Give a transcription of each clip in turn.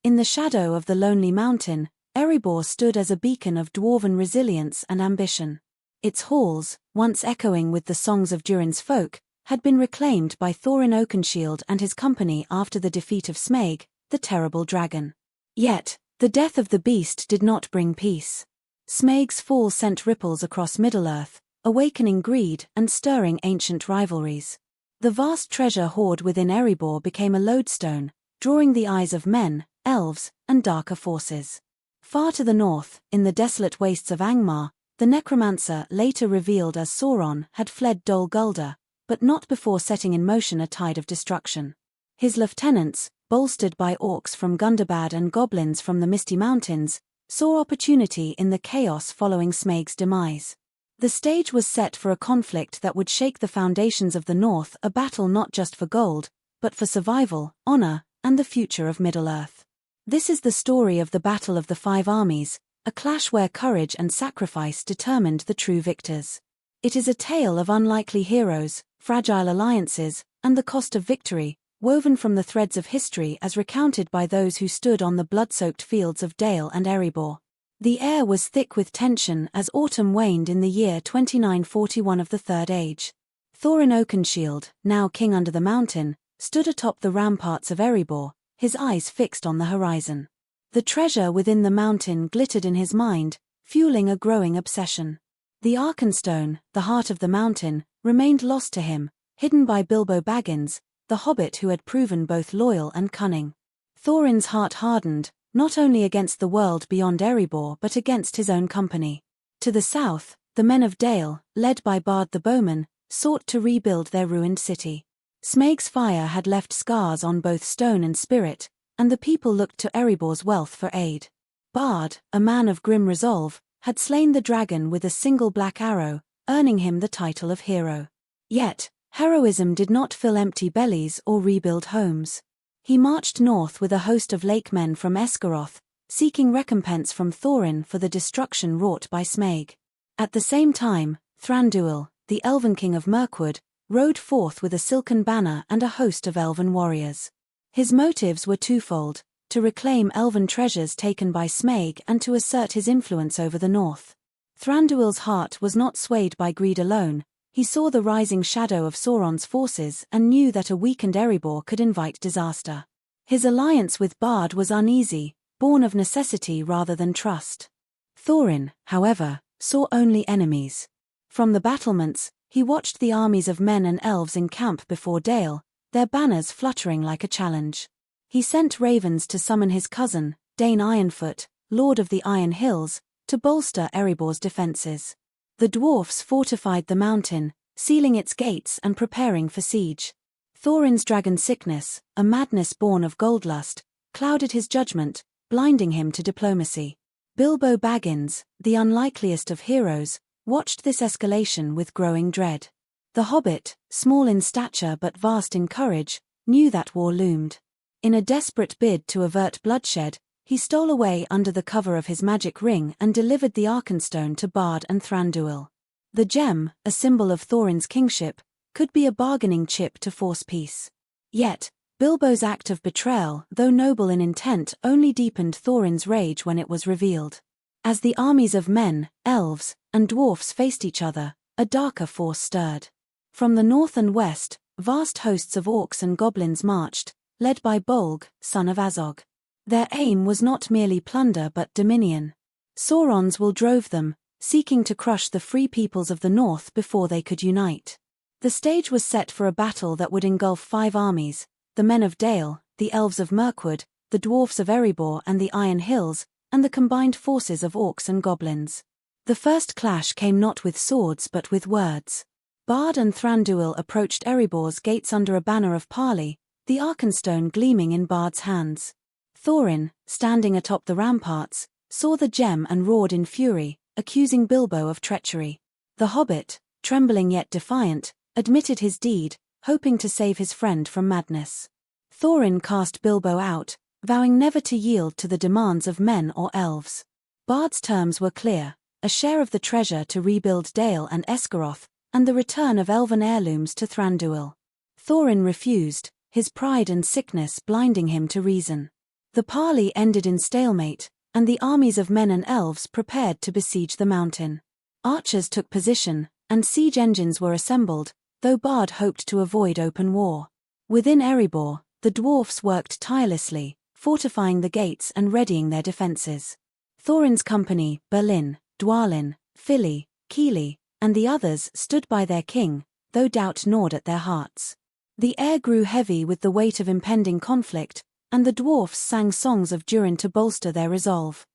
In the shadow of the lonely mountain, Erebor stood as a beacon of dwarven resilience and ambition. Its halls, once echoing with the songs of Durin's folk, had been reclaimed by Thorin Oakenshield and his company after the defeat of Smaug, the terrible dragon. Yet, the death of the beast did not bring peace. Smaug's fall sent ripples across Middle-earth, awakening greed and stirring ancient rivalries. The vast treasure hoard within Erebor became a lodestone, drawing the eyes of men, elves, and darker forces. Far to the north, in the desolate wastes of Angmar, the necromancer, later revealed as Sauron, had fled Dol Guldur, but not before setting in motion a tide of destruction. His lieutenants, bolstered by orcs from Gundabad and goblins from the Misty Mountains, saw opportunity in the chaos following Smaug's demise. The stage was set for a conflict that would shake the foundations of the North, a battle not just for gold, but for survival, honor, and the future of Middle-earth. This is the story of the Battle of the Five Armies, a clash where courage and sacrifice determined the true victors. It is a tale of unlikely heroes, fragile alliances, and the cost of victory, woven from the threads of history as recounted by those who stood on the blood-soaked fields of Dale and Erebor. The air was thick with tension as autumn waned in the year 2941 of the Third Age. Thorin Oakenshield, now king under the mountain, stood atop the ramparts of Erebor, his eyes fixed on the horizon. The treasure within the mountain glittered in his mind, fueling a growing obsession. The Arkenstone, the heart of the mountain, remained lost to him, hidden by Bilbo Baggins, the hobbit who had proven both loyal and cunning. Thorin's heart hardened, not only against the world beyond Erebor but against his own company. To the south, the men of Dale, led by Bard the Bowman, sought to rebuild their ruined city. Smaug's fire had left scars on both stone and spirit, and the people looked to Erebor's wealth for aid. Bard, a man of grim resolve, had slain the dragon with a single black arrow, earning him the title of hero. Yet, heroism did not fill empty bellies or rebuild homes. He marched north with a host of lakemen from Esgaroth, seeking recompense from Thorin for the destruction wrought by Smaug. At the same time, Thranduil, the Elven king of Mirkwood, rode forth with a silken banner and a host of elven warriors. His motives were twofold: to reclaim elven treasures taken by Smaug and to assert his influence over the north. Thranduil's heart was not swayed by greed alone. He saw the rising shadow of Sauron's forces and knew that a weakened Erebor could invite disaster. His alliance with Bard was uneasy, born of necessity rather than trust. Thorin, however, saw only enemies. From the battlements, he watched the armies of men and elves encamp before Dale, their banners fluttering like a challenge. He sent ravens to summon his cousin, Dane Ironfoot, Lord of the Iron Hills, to bolster Erebor's defenses. The dwarfs fortified the mountain, sealing its gates and preparing for siege. Thorin's dragon sickness, a madness born of goldlust, clouded his judgment, blinding him to diplomacy. Bilbo Baggins, the unlikeliest of heroes, watched this escalation with growing dread. The hobbit, small in stature but vast in courage, knew that war loomed. In a desperate bid to avert bloodshed, he stole away under the cover of his magic ring and delivered the Arkenstone to Bard and Thranduil. The gem, a symbol of Thorin's kingship, could be a bargaining chip to force peace. Yet, Bilbo's act of betrayal, though noble in intent, only deepened Thorin's rage when it was revealed. As the armies of men, elves, and dwarfs faced each other, a darker force stirred. From the north and west, vast hosts of orcs and goblins marched, led by Bolg, son of Azog. Their aim was not merely plunder but dominion. Sauron's will drove them, seeking to crush the free peoples of the north before they could unite. The stage was set for a battle that would engulf 5 armies: the men of Dale, the elves of Mirkwood, the dwarfs of Erebor and the Iron Hills, and the combined forces of orcs and goblins. The first clash came not with swords but with words. Bard and Thranduil approached Erebor's gates under a banner of parley, the Arkenstone gleaming in Bard's hands. Thorin, standing atop the ramparts, saw the gem and roared in fury, accusing Bilbo of treachery. The hobbit, trembling yet defiant, admitted his deed, hoping to save his friend from madness. Thorin cast Bilbo out, vowing never to yield to the demands of men or elves. Bard's terms were clear: a share of the treasure to rebuild Dale and Esgaroth, and the return of elven heirlooms to Thranduil. Thorin refused, his pride and sickness blinding him to reason. The parley ended in stalemate, and the armies of men and elves prepared to besiege the mountain. Archers took position, and siege engines were assembled, though Bard hoped to avoid open war. Within Erebor, the dwarfs worked tirelessly, fortifying the gates and readying their defenses. Thorin's company, Berlin, Dwalin, Fili, Kili, and the others stood by their king, though doubt gnawed at their hearts. The air grew heavy with the weight of impending conflict, and the dwarfs sang songs of Durin to bolster their resolve.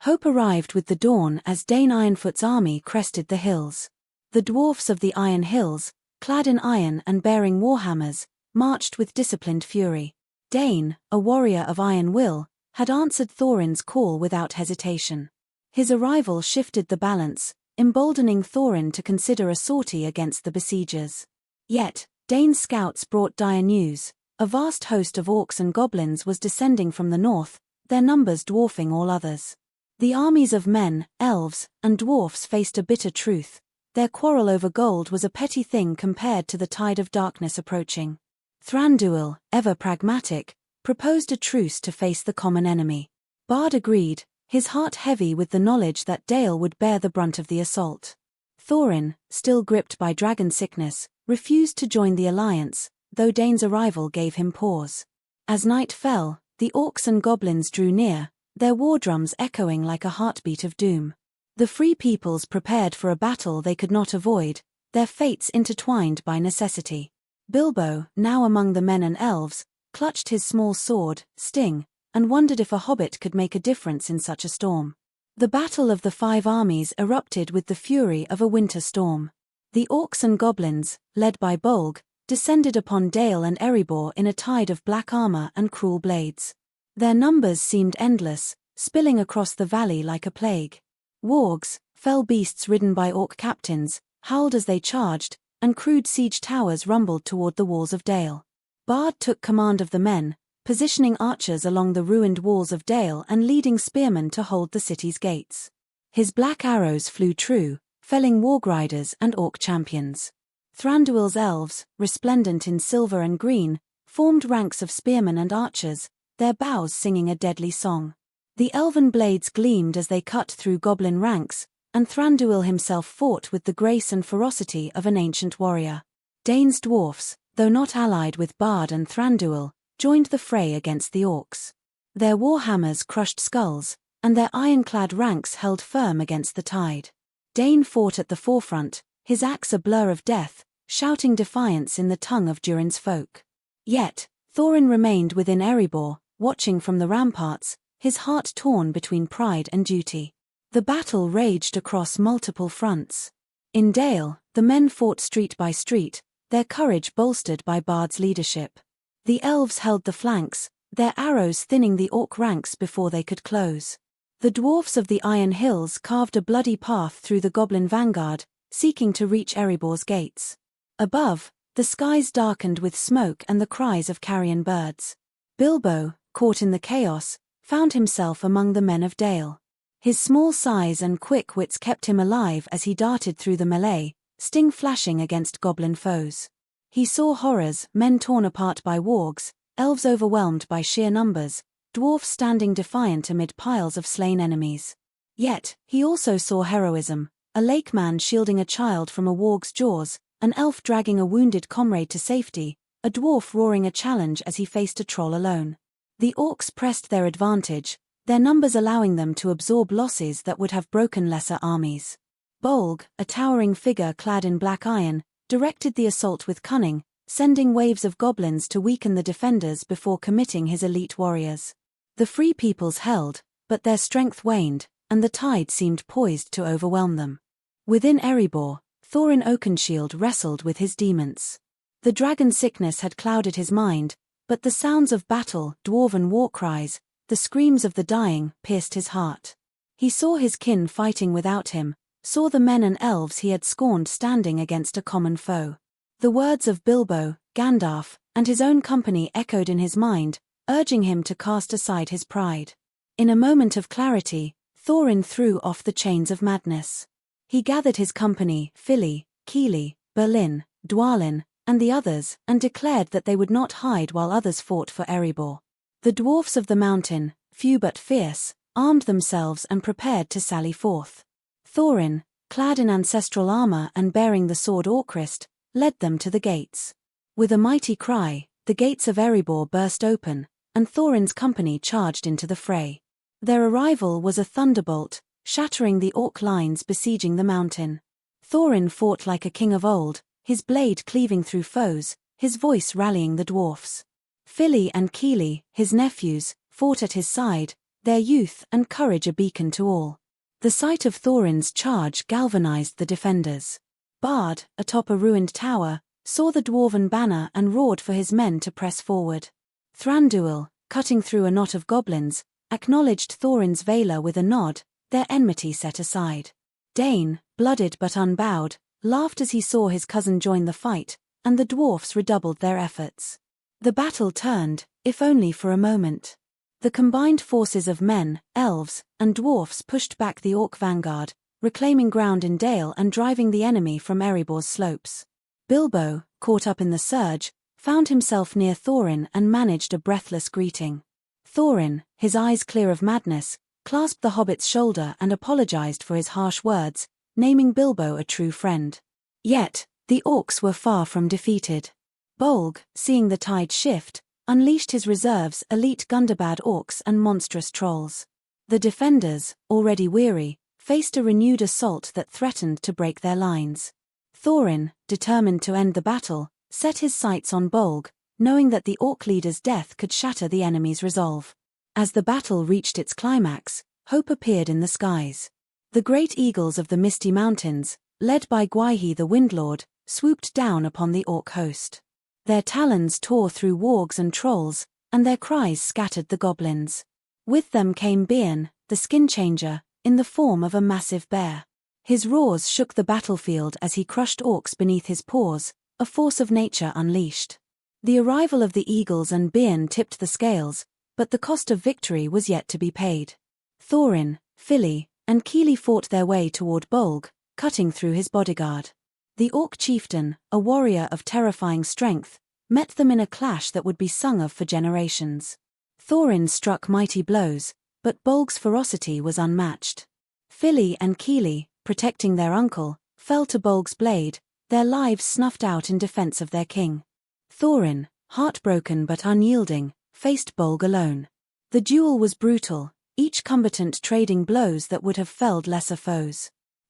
Hope arrived with the dawn as Dane Ironfoot's army crested the hills. The dwarfs of the Iron Hills, clad in iron and bearing warhammers, marched with disciplined fury. Dane, a warrior of iron will, had answered Thorin's call without hesitation. His arrival shifted the balance, emboldening Thorin to consider a sortie against the besiegers. Yet, Dane's scouts brought dire news. A vast host of orcs and goblins was descending from the north, their numbers dwarfing all others. The armies of men, elves, and dwarfs faced a bitter truth. Their quarrel over gold was a petty thing compared to the tide of darkness approaching. Thranduil, ever pragmatic, proposed a truce to face the common enemy. Bard agreed, his heart heavy with the knowledge that Dale would bear the brunt of the assault. Thorin, still gripped by dragon sickness, refused to join the alliance, though Dane's arrival gave him pause. As night fell, the orcs and goblins drew near, their war drums echoing like a heartbeat of doom. The free peoples prepared for a battle they could not avoid, their fates intertwined by necessity. Bilbo, now among the men and elves, clutched his small sword, Sting, and wondered if a hobbit could make a difference in such a storm. The Battle of the Five Armies erupted with the fury of a winter storm. The orcs and goblins, led by Bolg, descended upon Dale and Erebor in a tide of black armor and cruel blades. Their numbers seemed endless, spilling across the valley like a plague. Wargs, fell beasts ridden by orc captains, howled as they charged, and crude siege towers rumbled toward the walls of Dale. Bard took command of the men, positioning archers along the ruined walls of Dale and leading spearmen to hold the city's gates. His black arrows flew true, felling wargriders and orc champions. Thranduil's elves, resplendent in silver and green, formed ranks of spearmen and archers, their bows singing a deadly song. The elven blades gleamed as they cut through goblin ranks, and Thranduil himself fought with the grace and ferocity of an ancient warrior. Dane's dwarfs, though not allied with Bard and Thranduil, joined the fray against the orcs. Their warhammers crushed skulls, and their ironclad ranks held firm against the tide. Dane fought at the forefront, his axe a blur of death, shouting defiance in the tongue of Durin's folk. Yet, Thorin remained within Erebor, watching from the ramparts, his heart torn between pride and duty. The battle raged across multiple fronts. In Dale, the men fought street by street, their courage bolstered by Bard's leadership. The elves held the flanks, their arrows thinning the orc ranks before they could close. The dwarfs of the Iron Hills carved a bloody path through the goblin vanguard, seeking to reach Erebor's gates. Above, the skies darkened with smoke and the cries of carrion birds. Bilbo, caught in the chaos, found himself among the men of Dale. His small size and quick wits kept him alive as he darted through the melee, Sting flashing against goblin foes. He saw horrors, men torn apart by wargs, elves overwhelmed by sheer numbers, dwarfs standing defiant amid piles of slain enemies. Yet, he also saw heroism, a lake man shielding a child from a warg's jaws, an elf dragging a wounded comrade to safety, a dwarf roaring a challenge as he faced a troll alone. The orcs pressed their advantage, their numbers allowing them to absorb losses that would have broken lesser armies. Bolg, a towering figure clad in black iron, directed the assault with cunning, sending waves of goblins to weaken the defenders before committing his elite warriors. The free peoples held, but their strength waned, and the tide seemed poised to overwhelm them. Within Erebor, Thorin Oakenshield wrestled with his demons. The dragon sickness had clouded his mind, but the sounds of battle, dwarven war cries, the screams of the dying, pierced his heart. He saw his kin fighting without him, saw the men and elves he had scorned standing against a common foe. The words of Bilbo, Gandalf, and his own company echoed in his mind, urging him to cast aside his pride. In a moment of clarity, Thorin threw off the chains of madness. He gathered his company, Fili, Kili, Berlin, Dwalin, and the others, and declared that they would not hide while others fought for Erebor. The dwarfs of the mountain, few but fierce, armed themselves and prepared to sally forth. Thorin, clad in ancestral armor and bearing the sword Orcrist, led them to the gates. With a mighty cry, the gates of Erebor burst open, and Thorin's company charged into the fray. Their arrival was a thunderbolt, shattering the orc lines besieging the mountain. Thorin fought like a king of old, his blade cleaving through foes, his voice rallying the dwarfs. Fili and Kili, his nephews, fought at his side, their youth and courage a beacon to all. The sight of Thorin's charge galvanized the defenders. Bard, atop a ruined tower, saw the dwarven banner and roared for his men to press forward. Thranduil, cutting through a knot of goblins, acknowledged Thorin's valor with a nod, their enmity set aside. Dane, blooded but unbowed, laughed as he saw his cousin join the fight, and the dwarfs redoubled their efforts. The battle turned, if only for a moment. The combined forces of men, elves, and dwarfs pushed back the orc vanguard, reclaiming ground in Dale and driving the enemy from Erebor's slopes. Bilbo, caught up in the surge, found himself near Thorin and managed a breathless greeting. Thorin, his eyes clear of madness, clasped the hobbit's shoulder and apologized for his harsh words, naming Bilbo a true friend. Yet, the orcs were far from defeated. Bolg, seeing the tide shift, unleashed his reserves, elite Gundabad orcs and monstrous trolls. The defenders, already weary, faced a renewed assault that threatened to break their lines. Thorin, determined to end the battle, set his sights on Bolg, knowing that the orc leader's death could shatter the enemy's resolve. As the battle reached its climax, hope appeared in the skies. The great eagles of the Misty Mountains, led by Gwaihir the Windlord, swooped down upon the orc host. Their talons tore through wargs and trolls, and their cries scattered the goblins. With them came Beorn, the skin changer, in the form of a massive bear. His roars shook the battlefield as he crushed orcs beneath his paws, a force of nature unleashed. The arrival of the eagles and Beorn tipped the scales, but the cost of victory was yet to be paid. Thorin, Fili, and Kili fought their way toward Bolg, cutting through his bodyguard. The orc chieftain, a warrior of terrifying strength, met them in a clash that would be sung of for generations. Thorin struck mighty blows, but Bolg's ferocity was unmatched. Fili and Kili, protecting their uncle, fell to Bolg's blade, their lives snuffed out in defense of their king. Thorin, heartbroken but unyielding, faced Bolg alone. The duel was brutal, each combatant trading blows that would have felled lesser foes.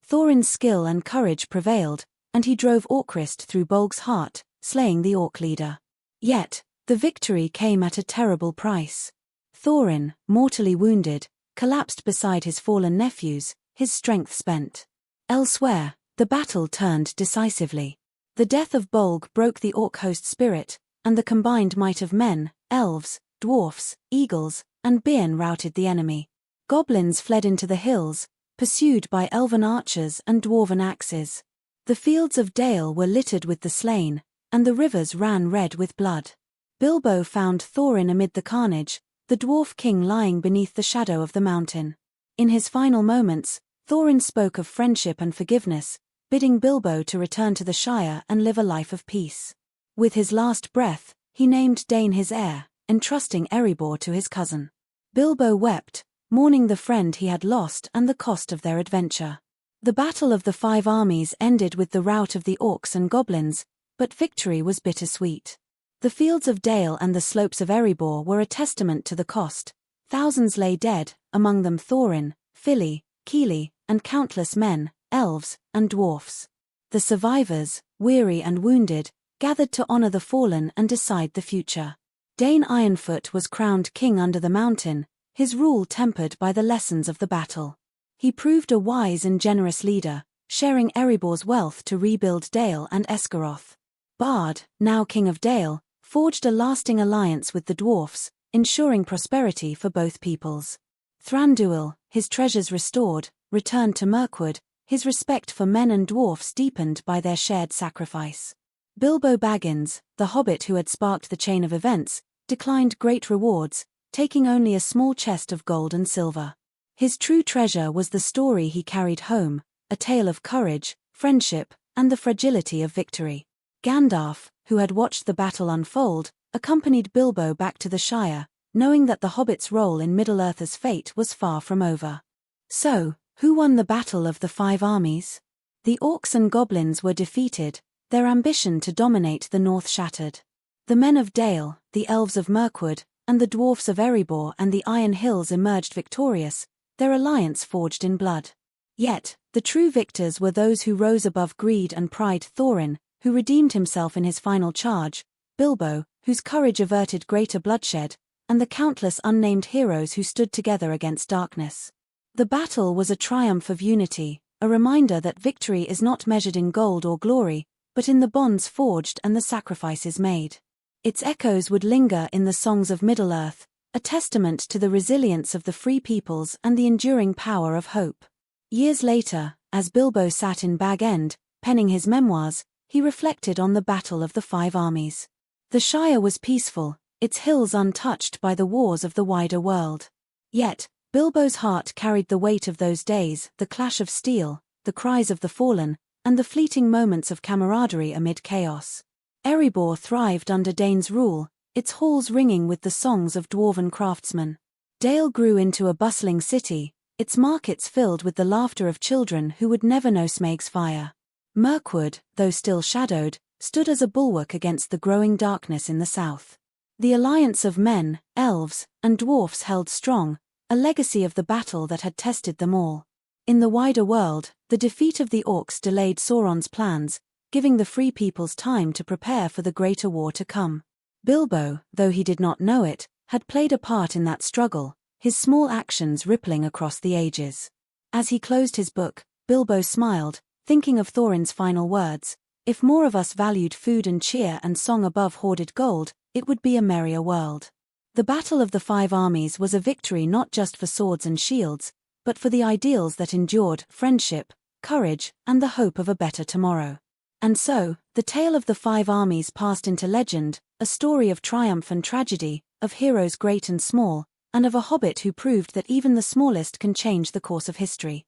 Thorin's skill and courage prevailed, and he drove Orcrist through Bolg's heart, slaying the orc leader. Yet, the victory came at a terrible price. Thorin, mortally wounded, collapsed beside his fallen nephews, his strength spent. Elsewhere, the battle turned decisively. The death of Bolg broke the orc host spirit, and the combined might of men, elves, dwarfs, eagles, and Beorn routed the enemy. Goblins fled into the hills, pursued by elven archers and dwarven axes. The fields of Dale were littered with the slain, and the rivers ran red with blood. Bilbo found Thorin amid the carnage, the dwarf king lying beneath the shadow of the mountain. In his final moments, Thorin spoke of friendship and forgiveness, bidding Bilbo to return to the Shire and live a life of peace. With his last breath, he named Dane his heir, entrusting Erebor to his cousin. Bilbo wept, mourning the friend he had lost and the cost of their adventure. The Battle of the Five Armies ended with the rout of the orcs and goblins, but victory was bittersweet. The fields of Dale and the slopes of Erebor were a testament to the cost. Thousands lay dead, among them Thorin, Fili, Kili, and countless men, elves, and dwarfs. The survivors, weary and wounded, gathered to honor the fallen and decide the future. Dane Ironfoot was crowned king under the mountain, his rule tempered by the lessons of the battle. He proved a wise and generous leader, sharing Erebor's wealth to rebuild Dale and Esgaroth. Bard, now king of Dale, forged a lasting alliance with the dwarfs, ensuring prosperity for both peoples. Thranduil, his treasures restored, returned to Mirkwood, his respect for men and dwarfs deepened by their shared sacrifice. Bilbo Baggins, the hobbit who had sparked the chain of events, declined great rewards, taking only a small chest of gold and silver. His true treasure was the story he carried home, a tale of courage, friendship, and the fragility of victory. Gandalf, who had watched the battle unfold, accompanied Bilbo back to the Shire, knowing that the Hobbit's role in Middle-earth's fate was far from over. So, who won the Battle of the Five Armies? The orcs and goblins were defeated, their ambition to dominate the north shattered. The men of Dale, the elves of Mirkwood, and the dwarfs of Erebor and the Iron Hills emerged victorious, their alliance forged in blood. Yet, the true victors were those who rose above greed and pride: Thorin, who redeemed himself in his final charge, Bilbo, whose courage averted greater bloodshed, and the countless unnamed heroes who stood together against darkness. The battle was a triumph of unity, a reminder that victory is not measured in gold or glory, but in the bonds forged and the sacrifices made. Its echoes would linger in the songs of Middle-earth, a testament to the resilience of the free peoples and the enduring power of hope. Years later, as Bilbo sat in Bag End, penning his memoirs, he reflected on the Battle of the Five Armies. The Shire was peaceful, its hills untouched by the wars of the wider world. Yet, Bilbo's heart carried the weight of those days: the clash of steel, the cries of the fallen, and the fleeting moments of camaraderie amid chaos. Erebor thrived under Dane's rule, its halls ringing with the songs of dwarven craftsmen. Dale grew into a bustling city, its markets filled with the laughter of children who would never know Smaug's fire. Mirkwood, though still shadowed, stood as a bulwark against the growing darkness in the south. The alliance of men, elves, and dwarfs held strong, a legacy of the battle that had tested them all. In the wider world, the defeat of the orcs delayed Sauron's plans, giving the free peoples time to prepare for the greater war to come. Bilbo, though he did not know it, had played a part in that struggle, his small actions rippling across the ages. As he closed his book, Bilbo smiled, thinking of Thorin's final words: "If more of us valued food and cheer and song above hoarded gold, it would be a merrier world." The Battle of the Five Armies was a victory not just for swords and shields, but for the ideals that endured: friendship, courage, and the hope of a better tomorrow. And so, the tale of the Five Armies passed into legend, a story of triumph and tragedy, of heroes great and small, and of a hobbit who proved that even the smallest can change the course of history.